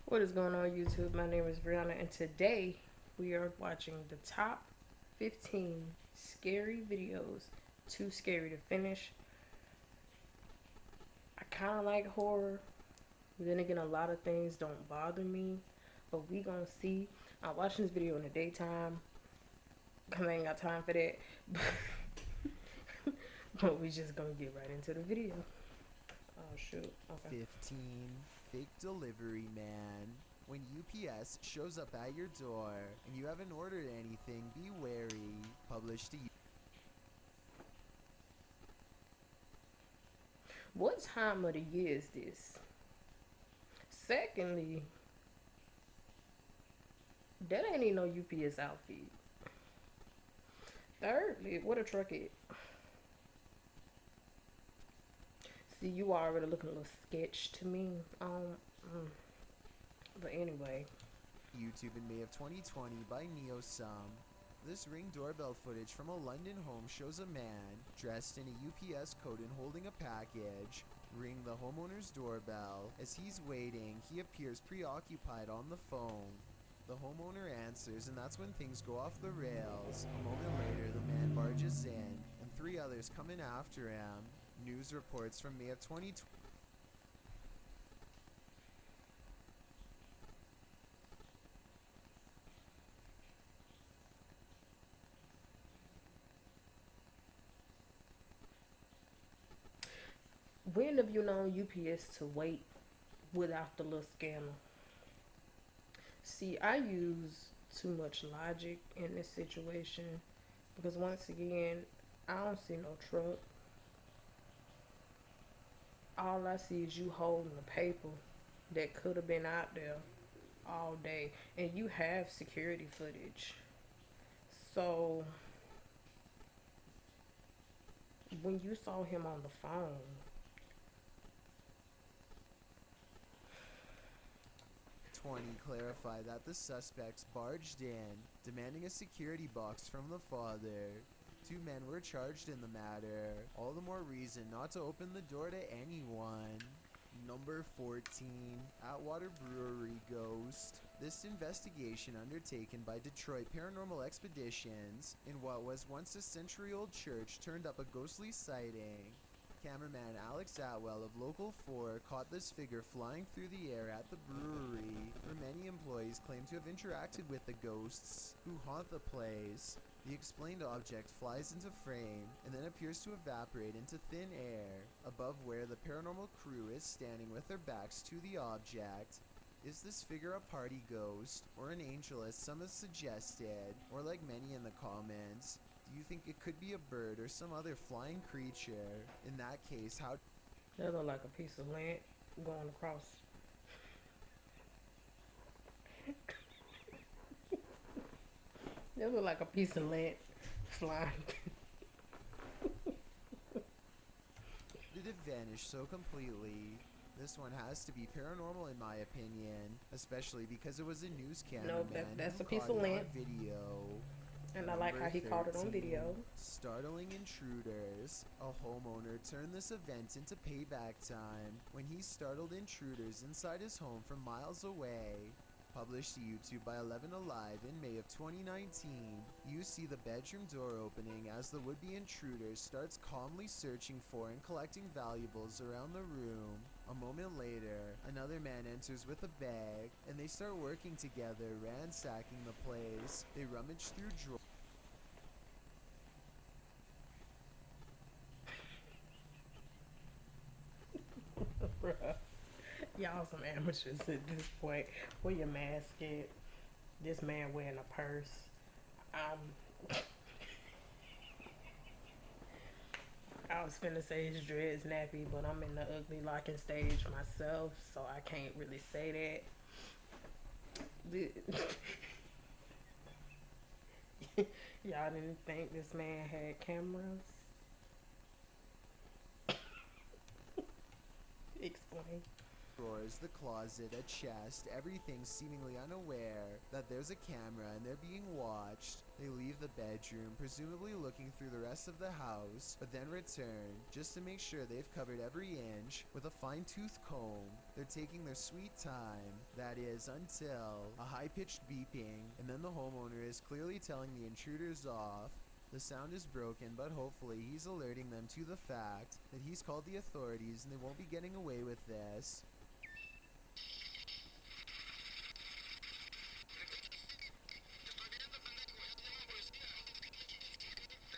What is going on, YouTube? My name is Brianna, and today we are watching the top 15 scary videos. Too scary to finish. I kind of like horror, but then again, a lot of things don't bother me. But we gonna see. I'm watching this video in the daytime because I ain't got time for that. But we just gonna get right into the video. Oh shoot. Okay. 15. Fake delivery man. When UPS shows up at your door and you haven't ordered anything, be wary. Published to you. What time of the year is this? Secondly, that ain't even no UPS outfit. Thirdly, what a truck is. See, you already looking a little sketch to me. Mm. But anyway, YouTube in May of 2020 by NeoSum. This Ring doorbell footage from a London home shows a man dressed in a UPS coat and holding a package ring the homeowner's doorbell. As he's waiting, he appears preoccupied on the phone. The homeowner answers, and that's when things go off the rails. A moment later, the man barges in, and three others come in after him. News reports from May of 2020. when have you known UPS to wait without the little scanner? See, I use too much logic in this situation because once again, I don't see no truck. All I see is you holding the paper that could have been out there all day, and you have security footage. So when you saw him on the phone, Clarify that the suspects barged in, demanding a security box from the father. Two men were charged in the matter, all the more reason not to open the door to anyone. Number 14, Atwater Brewery Ghost. This investigation undertaken by Detroit Paranormal Expeditions in what was once a century-old church turned up a ghostly sighting. Cameraman Alex Atwell of Local 4 caught this figure flying through the air at the brewery, where many employees claim to have interacted with the ghosts who haunt the place. The explained object flies into frame and then appears to evaporate into thin air above where the paranormal crew is standing with their backs to the object. Is this figure a party ghost, or an angel as some have suggested, or like many in the comments? Do you think it could be a bird or some other flying creature? In that case, how that look like a piece of lint going across. That look like a piece of lint flying. did it vanish so completely? This one has to be paranormal in my opinion, especially because it was a news cameraman No, that's who a piece caught of it on lint. video. And I like how he caught it on video. Startling intruders. A homeowner turned this event into payback time when he startled intruders inside his home from miles away. Published to YouTube by 11 Alive in May of 2019, you see the bedroom door opening as the would-be intruder starts calmly searching for and collecting valuables around the room. A moment later, another man enters with a bag, and they start working together, ransacking the place. They rummage through drawers. Bruh. Y'all some amateurs at this point. Where your mask at? This man wearing a purse. I was finna say his dreads nappy, but I'm in the ugly locking stage myself, so I can't really say that. Y'all didn't think this man had cameras? Explain. drawers, the closet, a chest, everything seemingly unaware that there's a camera and they're being watched. They leave the bedroom, presumably looking through the rest of the house, but then return just to make sure they've covered every inch with a fine-tooth comb. They're taking their sweet time, that is, until a high-pitched beeping, and then the homeowner is clearly telling the intruders off. The sound is broken, but hopefully he's alerting them to the fact that he's called the authorities and they won't be getting away with this.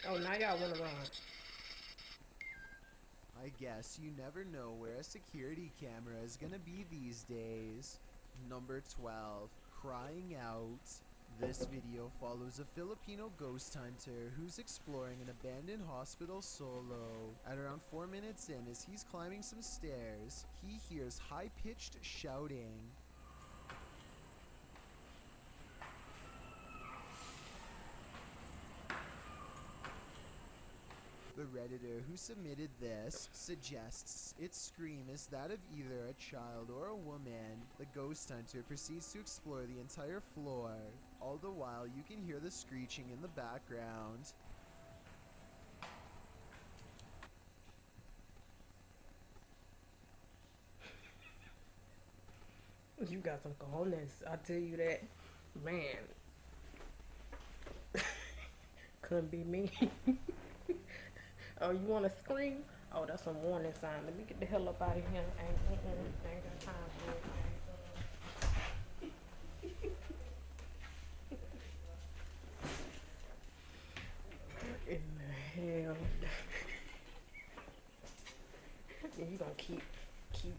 Oh, now y'all wanna run. I guess you never know where a security camera is gonna be these days. Number 12, crying out. This video follows a Filipino ghost hunter who's exploring an abandoned hospital solo. At around 4 minutes in, as he's climbing some stairs, he hears high-pitched shouting. The Redditor who submitted this suggests its scream is that of either a child or a woman. The ghost hunter proceeds to explore the entire floor. All the while, you can hear the screeching in the background. You got some cojones, I tell you that. Man. Couldn't be me. Oh, you wanna scream? Oh, that's a warning sign. Let me get the hell up out of here. Ain't got time for it. In the hell? You gonna keep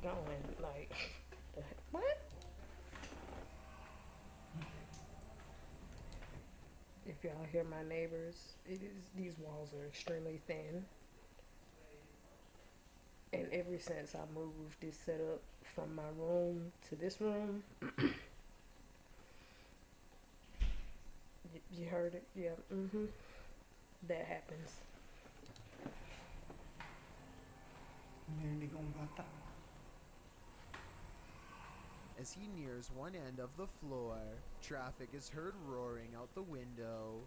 going like what? If y'all hear my neighbors, these walls are extremely thin. And ever since I moved this setup from my room to this room, you heard it? Yeah, that happens. As he nears one end of the floor, traffic is heard roaring out the window.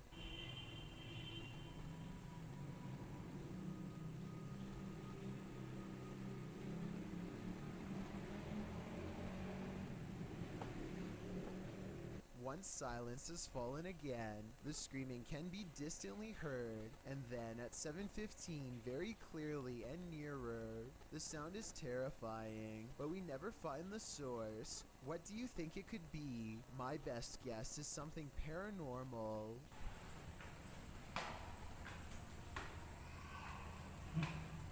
Once silence has fallen again, the screaming can be distantly heard, and then at 7:15, very clearly and nearer. The sound is terrifying, but we never find the source. What do you think it could be? My best guess is something paranormal.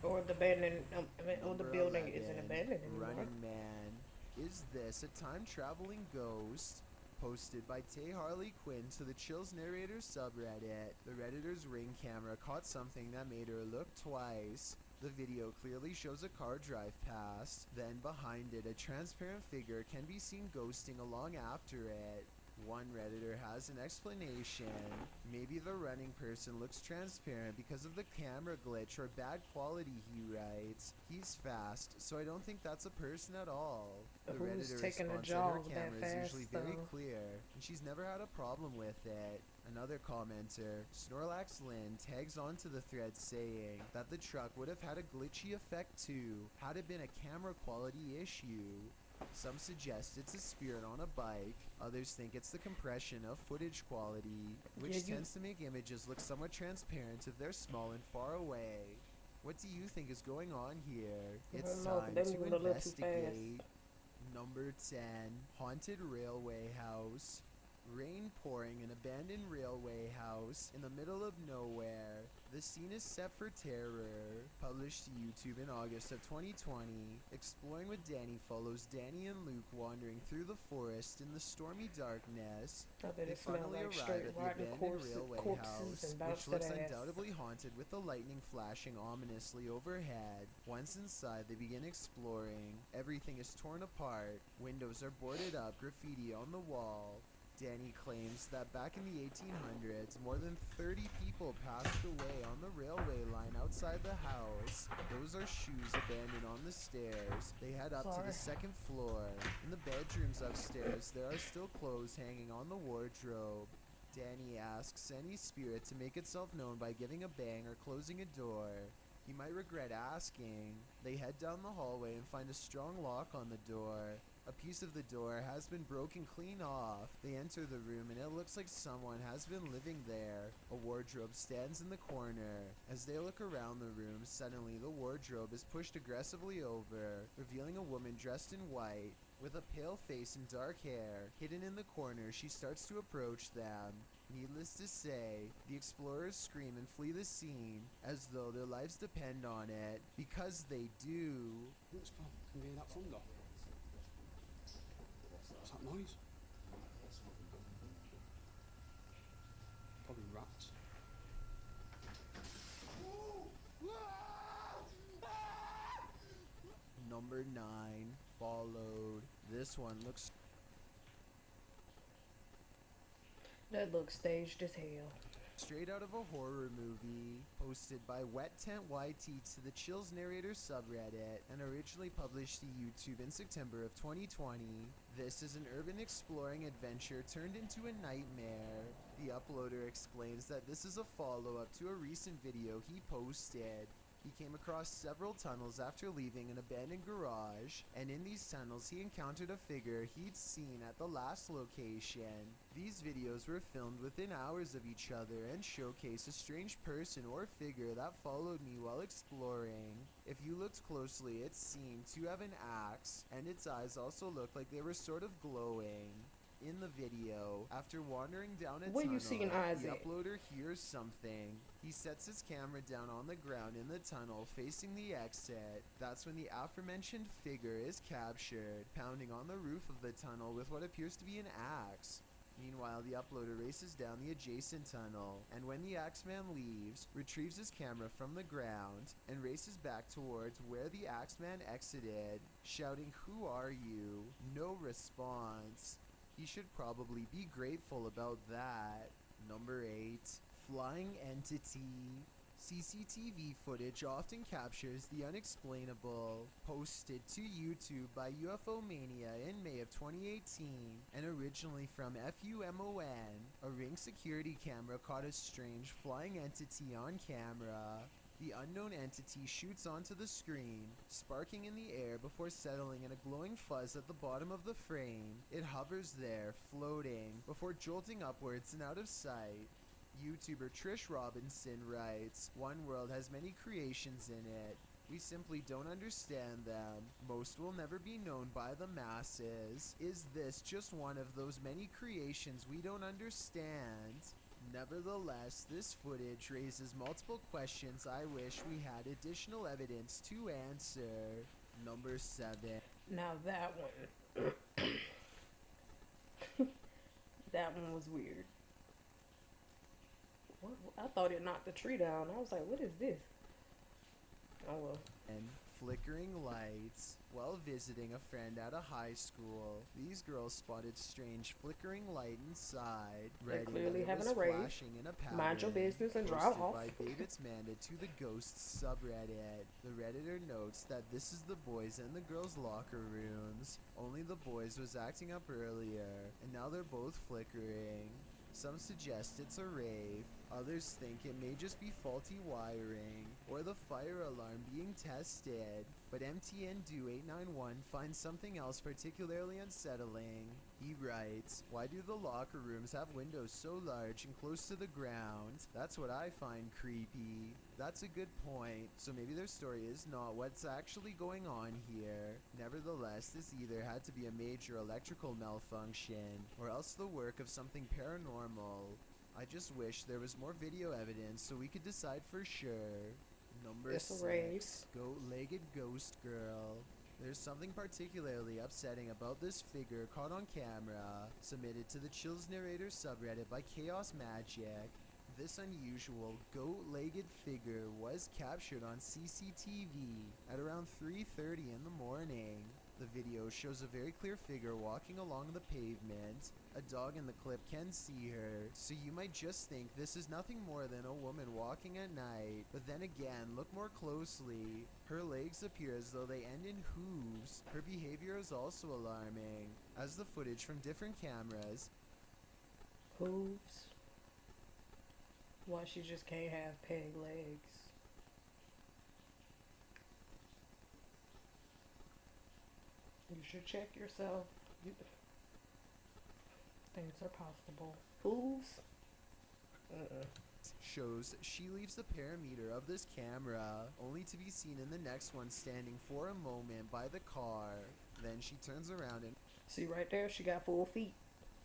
Or the abandoned, or the Number building 11, isn't abandoned anymore. Running Man. Is this a time-traveling ghost? Posted by Tay Harley Quinn to the Chills Narrators subreddit. The Redditor's ring camera caught something that made her look twice. The video clearly shows a car drive past, then behind it a transparent figure can be seen ghosting along after it. One Redditor has an explanation. Maybe the running person looks transparent because of the camera glitch or bad quality, he writes. He's fast, so I don't think that's a person at all. The Who's Redditor taking a responds that her jog that camera is fast, usually very though? clear, and she's never had a problem with it. Another commenter, Snorlax Lynn, tags onto the thread saying that the truck would have had a glitchy effect too, had it been a camera quality issue. Some suggest it's a spirit on a bike, others think it's the compression of footage quality, which tends to make images look somewhat transparent if they're small and far away. What do you think is going on here? It's don't know, time they to moving a little too investigate. Number 10, Haunted Railway House. Rain pouring an abandoned railway house in the middle of nowhere. The scene is set for terror. Published to YouTube in August of 2020. Exploring with Danny follows Danny and Luke wandering through the forest in the stormy darkness. I bet They it smell finally like arrive straight at the rotten abandoned railway corpses house, and which bounced looks that ass. undoubtedly haunted with the lightning flashing ominously overhead. Once inside, they begin exploring. Everything is torn apart. Windows are boarded up, graffiti on the wall. Danny claims that back in the 1800s, more than 30 people passed away on the railway line outside the house. Those are shoes abandoned on the stairs. They head up to the second floor. In the bedrooms upstairs, there are still clothes hanging on the wardrobe. Danny asks any spirit to make itself known by giving a bang or closing a door. He might regret asking. They head down the hallway and find a strong lock on the door. A piece of the door has been broken clean off. They enter the room and it looks like someone has been living there. A wardrobe stands in the corner. As they look around the room, suddenly the wardrobe is pushed aggressively over, revealing a woman dressed in white, with a pale face and dark hair. Hidden in the corner, she starts to approach them. Needless to say, the explorers scream and flee the scene as though their lives depend on it, because they do. What's going on? Can you hear that thunder? What's that noise? Probably rats. Number 9, Followed. This one looks That looks staged as hell. straight out of a horror movie, posted by Wet Tent YT to the Chills Narrator subreddit, and originally published to YouTube in September of 2020. This is an urban exploring adventure turned into a nightmare. The uploader explains that this is a follow-up to a recent video he posted. He came across several tunnels after leaving an abandoned garage, and in these tunnels he encountered a figure he'd seen at the last location. These videos were filmed within hours of each other and showcase a strange person or figure that followed me while exploring. If you looked closely, it seemed to have an axe, and its eyes also looked like they were sort of glowing. In the video, after wandering down a Where tunnel, you seeing eyes the at? uploader hears something. He sets his camera down on the ground in the tunnel facing the exit. That's when the aforementioned figure is captured, pounding on the roof of the tunnel with what appears to be an axe. Meanwhile, the uploader races down the adjacent tunnel, and when the Axeman leaves, retrieves his camera from the ground, and races back towards where the Axeman exited, shouting, "Who are you?" No response. He should probably be grateful about that. Number 8. Flying Entity. CCTV footage often captures the unexplainable. Posted to YouTube by UFO Mania in May of 2018, and originally from FUMON, a Ring security camera caught a strange flying entity on camera. The unknown entity shoots onto the screen, sparking in the air before settling in a glowing fuzz at the bottom of the frame. It hovers there, floating, before jolting upwards and out of sight. YouTuber Trish Robinson writes, "One world has many creations in it. We simply don't understand them. Most will never be known by the masses. Is this just one of those many creations we don't understand?" Nevertheless, this footage raises multiple questions I wish we had additional evidence to answer. Number 7. Now that one. That one was weird. What? I thought it knocked the tree down. I was like, what is this? Oh well. And flickering lights. While visiting a friend at a high school, these girls spotted strange flickering light inside. They're Writing clearly that it having was a rave. flashing in a pattern. Mind your business and drive Posted off. by David's Manda to the Ghosts subreddit. The redditor notes that this is the boys and the girls' locker rooms. Only the boys was acting up earlier, and now they're both flickering. Some suggest it's a rave, others think it may just be faulty wiring, or the fire alarm being tested, but MTN Do 891 finds something else particularly unsettling. He writes, "Why do the locker rooms have windows so large and close to the ground? That's what I find creepy." That's a good point, so maybe their story is not what's actually going on here. Nevertheless, this either had to be a major electrical malfunction, or else the work of something paranormal. I just wish there was more video evidence so we could decide for sure. Number It's a 6. rave. Goat-legged ghost girl. There's something particularly upsetting about this figure caught on camera, submitted to the Chills Narrator subreddit by Chaos Magic. This unusual goat-legged figure was captured on CCTV at around 3:30 in the morning. The video shows a very clear figure walking along the pavement. A dog in the clip can see her, so you might just think this is nothing more than a woman walking at night. But then again, look more closely. Her legs appear as though they end in hooves. Her behavior is also alarming, as the footage from different cameras Hooves. Why she just can't have peg legs? You should check yourself. Things are possible. Hooves? shows she leaves the parameter of this camera, only to be seen in the next one standing for a moment by the car. Then she turns around and See right there, she got full feet.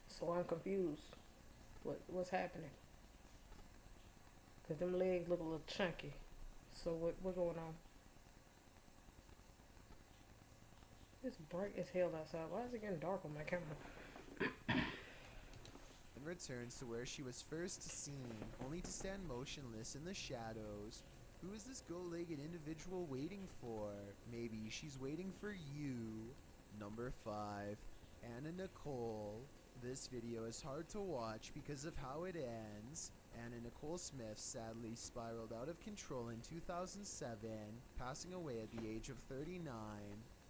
So I'm confused. What's happening? Cause them legs look a little chunky. So what going on? It's bright as hell outside. Why is it getting dark on my camera? returns to where she was first seen, only to stand motionless in the shadows. Who is this goat-legged individual waiting for? Maybe she's waiting for you. Number 5. Anna Nicole. This video is hard to watch because of how it ends. Anna Nicole Smith sadly spiraled out of control in 2007, passing away at the age of 39.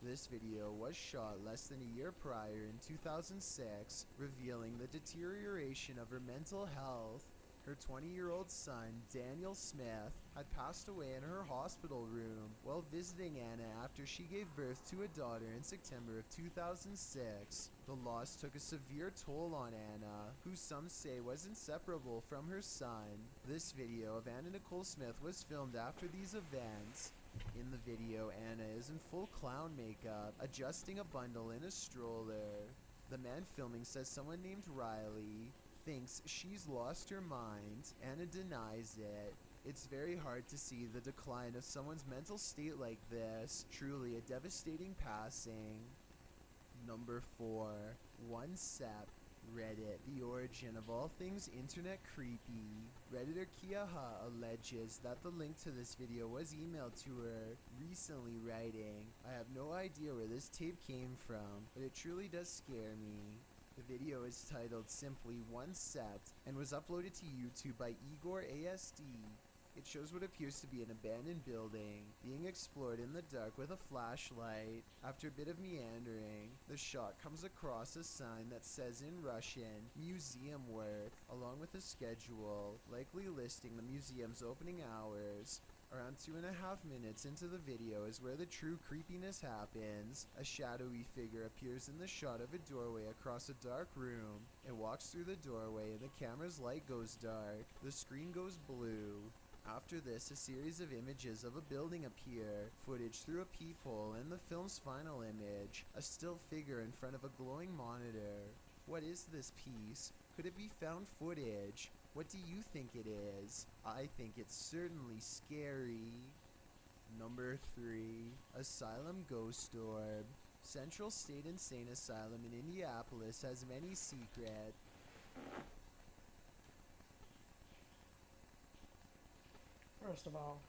This video was shot less than a year prior in 2006, revealing the deterioration of her mental health. Her 20-year-old son, Daniel Smith, had passed away in her hospital room while visiting Anna after she gave birth to a daughter in September of 2006. The loss took a severe toll on Anna, who some say was inseparable from her son. This video of Anna Nicole Smith was filmed after these events. In the video, Anna is in full clown makeup, adjusting a bundle in a stroller. The man filming says someone named Riley thinks she's lost her mind. Anna denies it. It's very hard to see the decline of someone's mental state like this. Truly a devastating passing. Number 4. One Sep. Reddit, the origin of all things internet creepy. Redditor Kiaha alleges that the link to this video was emailed to her recently, writing, "I have no idea where this tape came from, but it truly does scare me." The video is titled simply One Sept and was uploaded to YouTube by Igor ASD. It shows what appears to be an abandoned building being explored in the dark with a flashlight. After a bit of meandering, the shot comes across a sign that says in Russian, "Museum Work," along with a schedule, likely listing the museum's opening hours. Around 2.5 minutes into the video is where the true creepiness happens. A shadowy figure appears in the shot of a doorway across a dark room. It walks through the doorway and the camera's light goes dark. The screen goes blue. After this, a series of images of a building appear, footage through a peephole, and the film's final image, a still figure in front of a glowing monitor. What is this piece? Could it be found footage? What do you think it is? I think it's certainly scary. Number 3. Asylum Ghost Orb. Central State Insane Asylum in Indianapolis has many secrets. First of all,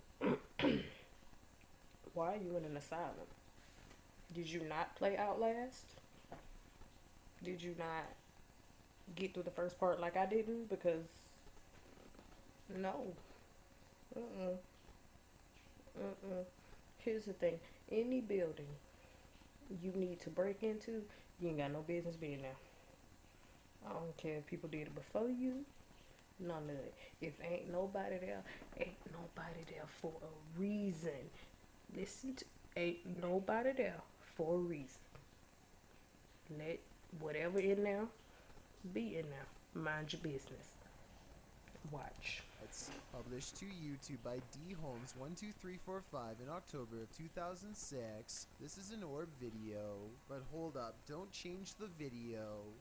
why are you in an asylum? Did you not play Outlast? Did you not get through the first part like I didn't? Because no. Here's the thing. Any building you need to break into, you ain't got no business being there. I don't care if people did it before you. None of it. If ain't nobody there for a reason. Listen to, ain't nobody there for a reason. Let whatever in there be in there. Mind your business. Watch. It's published to YouTube by dholmes12345 in October of 2006. This is an orb video, but hold up, don't change the video.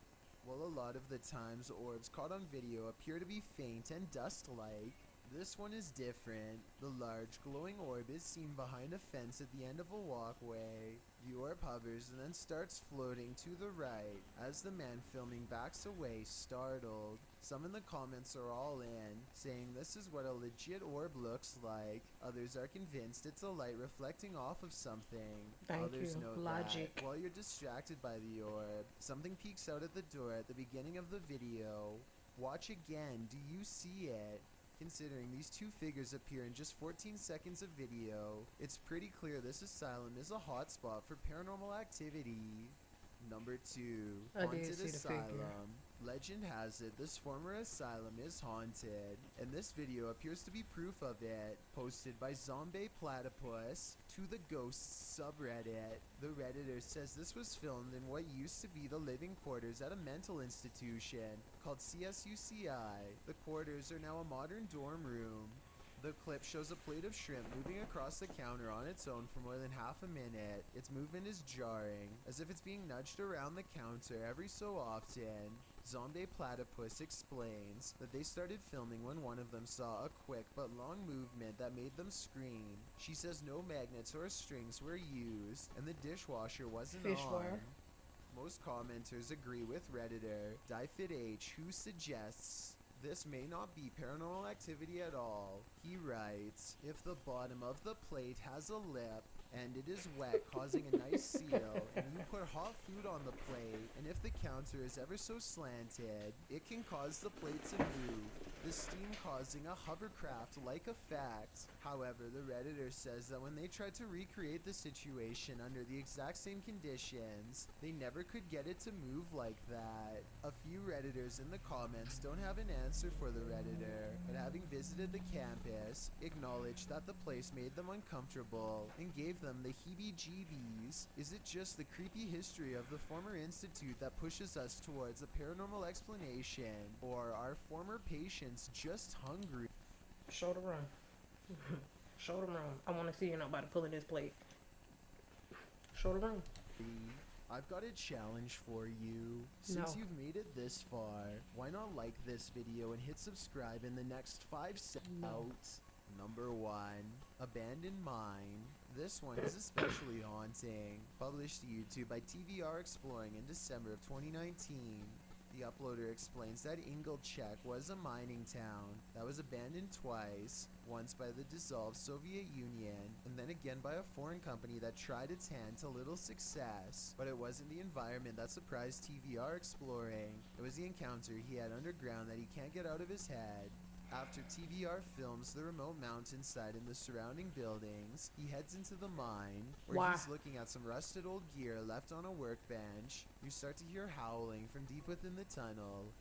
Well, a lot of the times orbs caught on video appear to be faint and dust-like. This one is different. The large glowing orb is seen behind a fence at the end of a walkway. The orb hovers and then starts floating to the right as the man filming backs away, startled. Some in the comments are all in, saying this is what a legit orb looks like. Others are convinced it's a light reflecting off of something. Thank Others you. note Logic. that while you're distracted by the orb, something peeks out at the door at the beginning of the video. Watch again. Do you see it? Considering these two figures appear in just 14 seconds of video, it's pretty clear this asylum is a hotspot for paranormal activity. Number 2. I did Haunted see the Asylum. figure. Legend has it this former asylum is haunted, and this video appears to be proof of it. Posted by Zombie Platypus to the Ghosts subreddit. The redditor says this was filmed in what used to be the living quarters at a mental institution called CSUCI. The quarters are now a modern dorm room. The clip shows a plate of shrimp moving across the counter on its own for more than half a minute. Its movement is jarring, as if it's being nudged around the counter every so often. Zombie Platypus explains that they started filming when one of them saw a quick but long movement that made them scream. She says no magnets or strings were used, and the dishwasher wasn't Fish on. wire. Most commenters agree with Redditor DieFitH, who suggests this may not be paranormal activity at all. He writes, if the bottom of the plate has a lip and it is wet, causing a nice seal, and you put hot food on the plate, and if the counter is ever so slanted, it can cause the plate to move, the steam causing a hovercraft-like effect. However, the Redditor says that when they tried to recreate the situation under the exact same conditions, they never could get it to move like that. A few Redditors in the comments don't have an answer for the Redditor, but having visited the campus, acknowledged that the place made them uncomfortable and gave them the heebie-jeebies. Is it just the creepy history of the former institute that pushes us towards a paranormal explanation, or are former patients just hungry? Show the room. Show the room. I want to see you nobody pulling this plate. Show the room. I've got a challenge for you. Since No. you've made it this far, why not like this video and hit subscribe in the next 5 seconds? No. Number 1, Abandoned Mine. This one is especially haunting. Published to YouTube by TVR Exploring in December of 2019. The uploader explains that Ingolchek was a mining town that was abandoned twice, once by the dissolved Soviet Union, and then again by a foreign company that tried its hand to little success. But it wasn't the environment that surprised TVR Exploring, it was the encounter he had underground that he can't get out of his head. After TVR films the remote mountainside and the surrounding buildings, he heads into the mine, where Wow. he's looking at some rusted old gear left on a workbench. You start to hear howling from deep within the tunnel.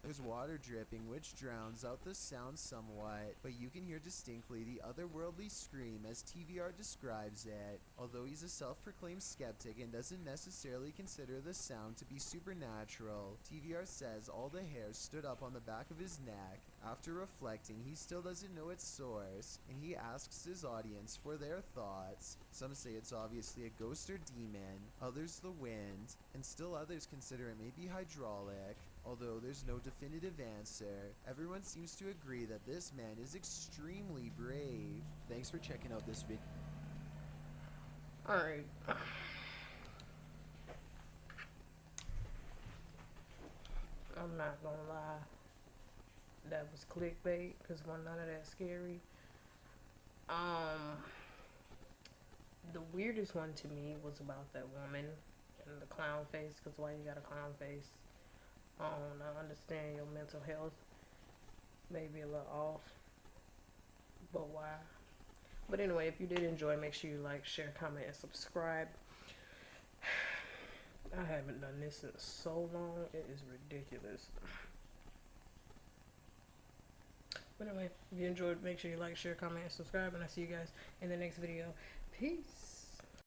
There's water dripping, which drowns out the sound somewhat, but you can hear distinctly the otherworldly scream as TVR describes it. Although he's a self-proclaimed skeptic and doesn't necessarily consider the sound to be supernatural, TVR says all the hairs stood up on the back of his neck. After reflecting, he still doesn't know its source, and he asks his audience for their thoughts. Some say it's obviously a ghost or demon, others the wind, and still others consider it may be hydraulic. Although there's no definitive answer, everyone seems to agree that this man is extremely brave. Thanks for checking out this video. Alright. I'm not gonna lie. That was clickbait, because none of that scary. The weirdest one to me was about that woman and the clown face, because why you got a clown face? I understand your mental health may be a little off, but why? But anyway, if you did enjoy, make sure you like, share, comment, and subscribe. I haven't done this in so long, it is ridiculous. But anyway, if you enjoyed, make sure you like, share, comment, and subscribe, and I'll see you guys in the next video. Peace.